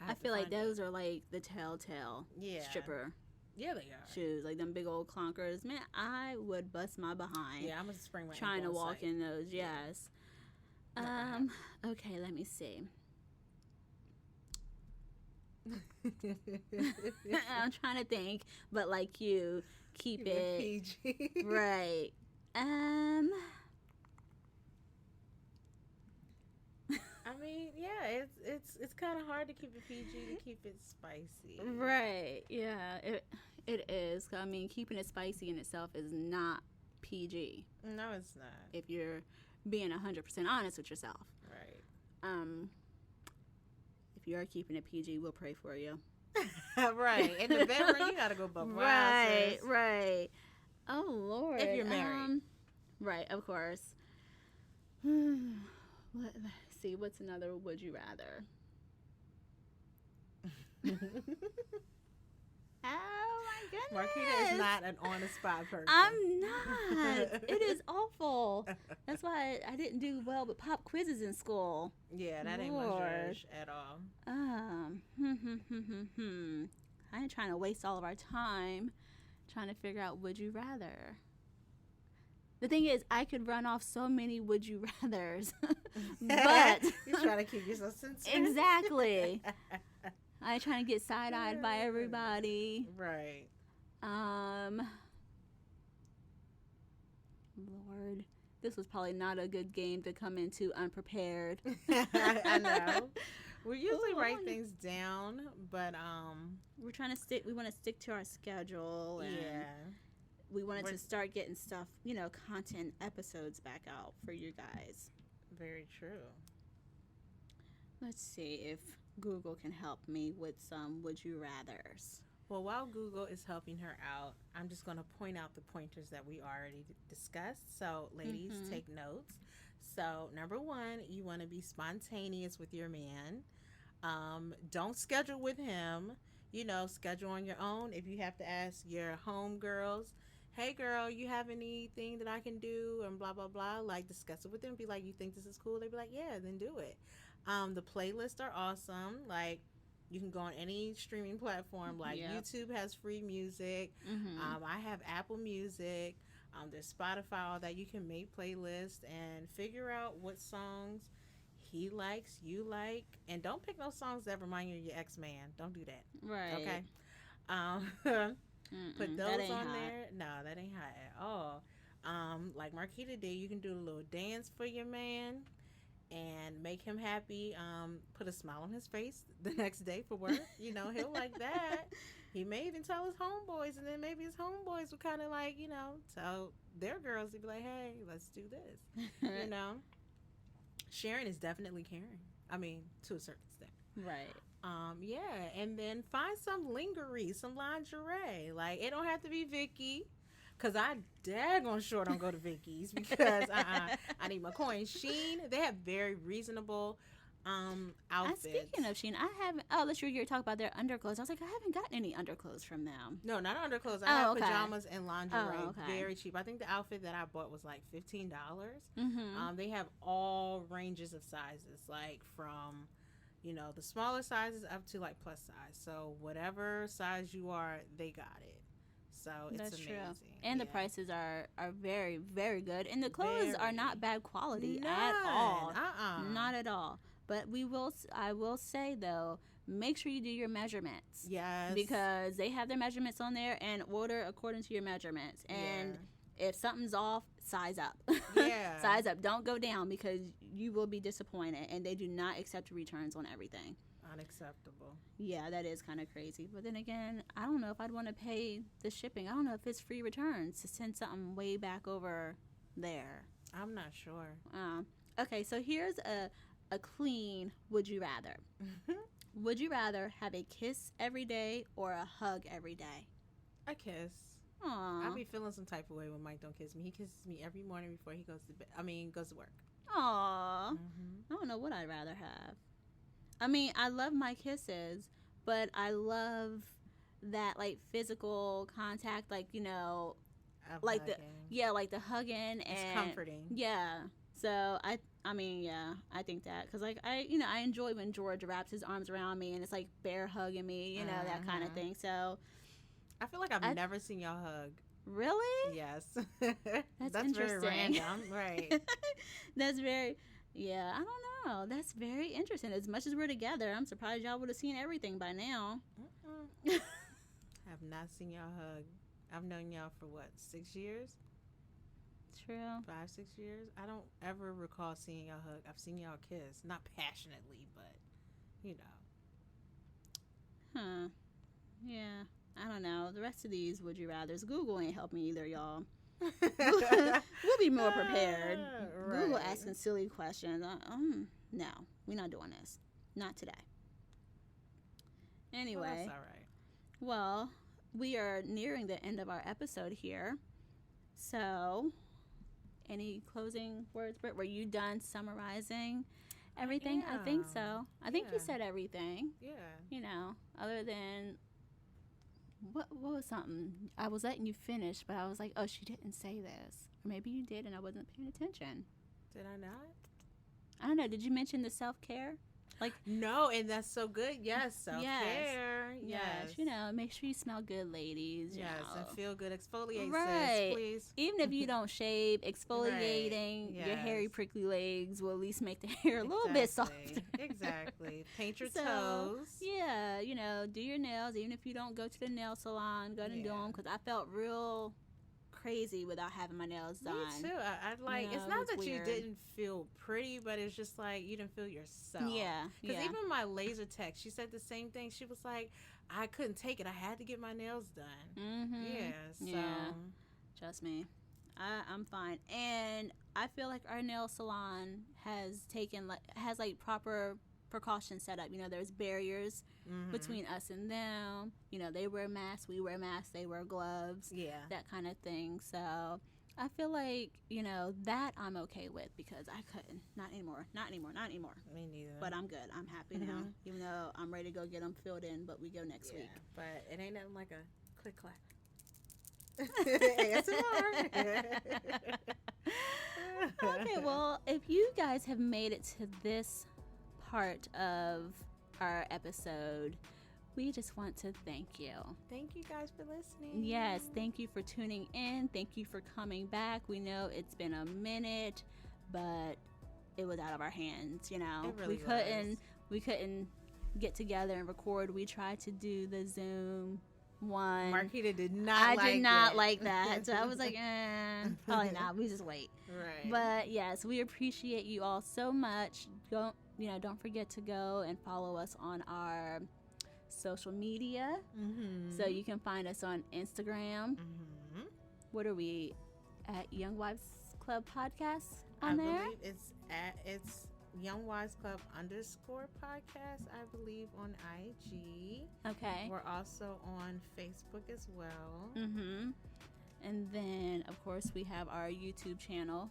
I feel like those are like the telltale stripper Yeah, they are. shoes, like them big old clonkers. Man, I would bust my behind. Yeah, I'm gonna spring my trying to ankle walk sight. in those. Yes. Okay, let me see. I'm trying to think, but like you, keep it PG. right. I mean, yeah, it's kind of hard to keep it PG to keep it spicy. Right. Yeah. It is. I mean, keeping it spicy in itself is not PG. No, it's not. If you're being 100% honest with yourself. Right. If you are keeping it PG, we'll pray for you. Right. In the bedroom, you gotta go buck wild. Right. Right. Oh Lord. If you're married. Right. Of course. Let's see. What's another would you rather? Oh my goodness. Marquita is not an on-the-spot person. I'm not. It is awful. That's why I didn't do well with pop quizzes in school. Yeah, that ain't my Lord. judge at all. I ain't trying to waste all of our time trying to figure out would you rather. The thing is, I could run off so many would you rathers, but You're trying to keep yourself sincere. exactly. I ain't trying to get side-eyed by everybody. Right. Lord, This was probably not a good game to come into unprepared. I know. We usually write things down, but we're trying to stick. We want to stick to our schedule, and we wanted to start getting stuff, content episodes back out for you guys. Very true. Let's see if Google can help me with some would you rathers. Well, while Google is helping her out, I'm just going to point out the pointers that we already discussed. So, ladies, take notes. So, number 1, you want to be spontaneous with your man. Don't schedule with him. Schedule on your own. If you have to ask your homegirls, hey, girl, you have anything that I can do? And blah, blah, blah. Like, discuss it with them. Be like, you think this is cool? They'd be like, yeah, then do it. The playlists are awesome. Like, you can go on any streaming platform. Like, YouTube has free music. I have Apple Music. There's Spotify, all that. You can make playlists and figure out what songs he likes, you like. And don't pick no songs that remind you of your ex-man. Don't do that. Right. Okay? Put those on hot. there. No, that ain't hot at all. Like Marquita did, you can do a little dance for your man and make him happy. Put a smile on his face the next day for work. He'll like that. He may even tell his homeboys, and then maybe his homeboys would kind of like, tell their girls to be like, hey, let's do this. Sharing is definitely caring. I mean, to a certain extent. Right. Yeah, and then find some lingerie, some lingerie. Like, it don't have to be Vicky. Because I daggone sure don't go to Vicky's because I need my coins. Shein, they have very reasonable outfits. Speaking of Shein, I haven't. Oh, that's you're talking about their underclothes. I was like, I haven't gotten any underclothes from them. No, not underclothes. I have pajamas and lingerie. Oh, okay. Very cheap. I think the outfit that I bought was like $15. They have all ranges of sizes, like from the smaller sizes up to like plus size. So whatever size you are, they got it. So it's That's amazing. True. And the prices are very, very good. And the clothes are not bad quality at all. Not at all. But I will say, though, make sure you do your measurements. Yes. Because they have their measurements on there, and order according to your measurements. And if something's off, size up. Yeah. Size up. Don't go down because you will be disappointed. And they do not accept returns on everything. Unacceptable. Yeah, that is kind of crazy. But then again, I don't know if I'd want to pay the shipping. I don't know if it's free returns to send something way back over there. I'm not sure. Okay, so here's a clean would you rather. Would you rather have a kiss every day or a hug every day? A kiss. Aww. I be feeling some type of way when Mike don't kiss me. He kisses me every morning before he goes to bed. Goes to work. Aww. I don't know what I'd rather have. I mean, I love my kisses, but I love that like physical contact, like like hugging. Like the hugging and it's comforting. Yeah. So I think that because like I enjoy when George wraps his arms around me and it's like bear hugging me, that kind of thing. So I feel like I've never seen y'all hug. Really? Yes. That's interesting. Very random, right? That's very. Yeah, I don't know. That's very interesting. As much as we're together, I'm surprised y'all would have seen everything by now. I've not seen y'all hug. I've known y'all for 6 years? True. 5, 6 years? I don't ever recall seeing y'all hug. I've seen y'all kiss. Not passionately, but, Huh. Yeah. I don't know. The rest of these would you rathers, Google ain't helped me either, y'all. We'll be more prepared. Right. Google asking silly questions. No, we're not doing this. Not today. Anyway. Well, that's all right. Well, we are nearing the end of our episode here. So, any closing words, Britt? Were you done summarizing everything? I think so. I think you said everything. Yeah. Other than... What was something? I was letting you finish, but I was like, oh, she didn't say this. Or maybe you did and I wasn't paying attention. Did I not? I don't know. Did you mention the self-care? Like no, and that's so good. Yes, self-care. Yes. Make sure you smell good, ladies. Yes, and feel good. Exfoliate, right. sis, please. Even if you don't shave, exfoliating your hairy, prickly legs will at least make the hair a little bit softer. Exactly. Paint your toes. Yeah, do your nails. Even if you don't go to the nail salon, go to do them because I felt real crazy without having my nails done. Me too. I like. You know, it's not it's that weird. you didn't feel pretty, but it's just like you didn't feel yourself. Yeah, Because yeah. even my laser tech, she said the same thing. She was like, I couldn't take it. I had to get my nails done. Mm-hmm. Yeah. So. Yeah. Trust me, I'm fine. And I feel like our nail salon has proper precautions set up. You know, there's barriers between us and them. You know, they wear masks, we wear masks, they wear gloves. Yeah. That kind of thing. So I feel like, you know, that I'm okay with because I couldn't. Not anymore. Me neither. But I'm good. I'm happy now. Even though I'm ready to go get them filled in, but we go next week. But it ain't nothing like a click clack. ASMR. Okay, well, if you guys have made it to this part of our episode, we just want to thank you. Thank you guys for listening. Yes, thank you for tuning in. Thank you for coming back. We know it's been a minute, but it was out of our hands, you know. It really we couldn't get together and record. We tried to do the Zoom one. Marquita did not like that. So I was like, probably not. We just wait. Right. But yes, we appreciate you all so much. Don't forget to go and follow us on our social media. So you can find us on Instagram. What are we at? Young Wives Club Podcast on there? I believe it's Young Wise Club _podcast, I believe, on IG. Okay. We're also on Facebook as well. And then, of course, we have our YouTube channel.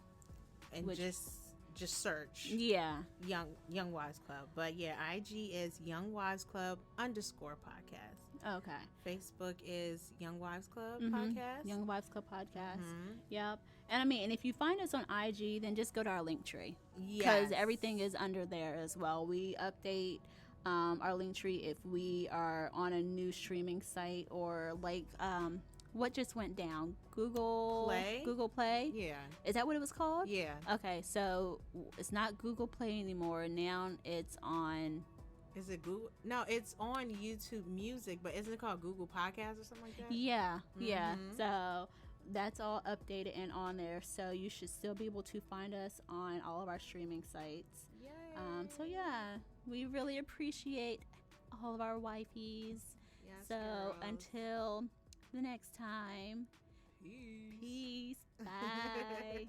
And just search Young Wise Club. But yeah, IG is Young Wise Club _podcast. Okay. Facebook is Young Wives Club Podcast. Young Wives Club Podcast. Yep. And I mean, and if you find us on IG, then just go to our link tree. Because everything is under there as well. We update our link tree if we are on a new streaming site or like what just went down? Google Play? Yeah. Is that what it was called? Yeah. Okay, so it's not Google Play anymore. Now it's on... Is it Google? No, it's on YouTube Music, but isn't it called Google Podcast or something like that? Yeah, yeah. So that's all updated and on there. So you should still be able to find us on all of our streaming sites. Yay. So yeah, we really appreciate all of our wifeys. Yes, so girls. until the next time, Peace. peace. Bye.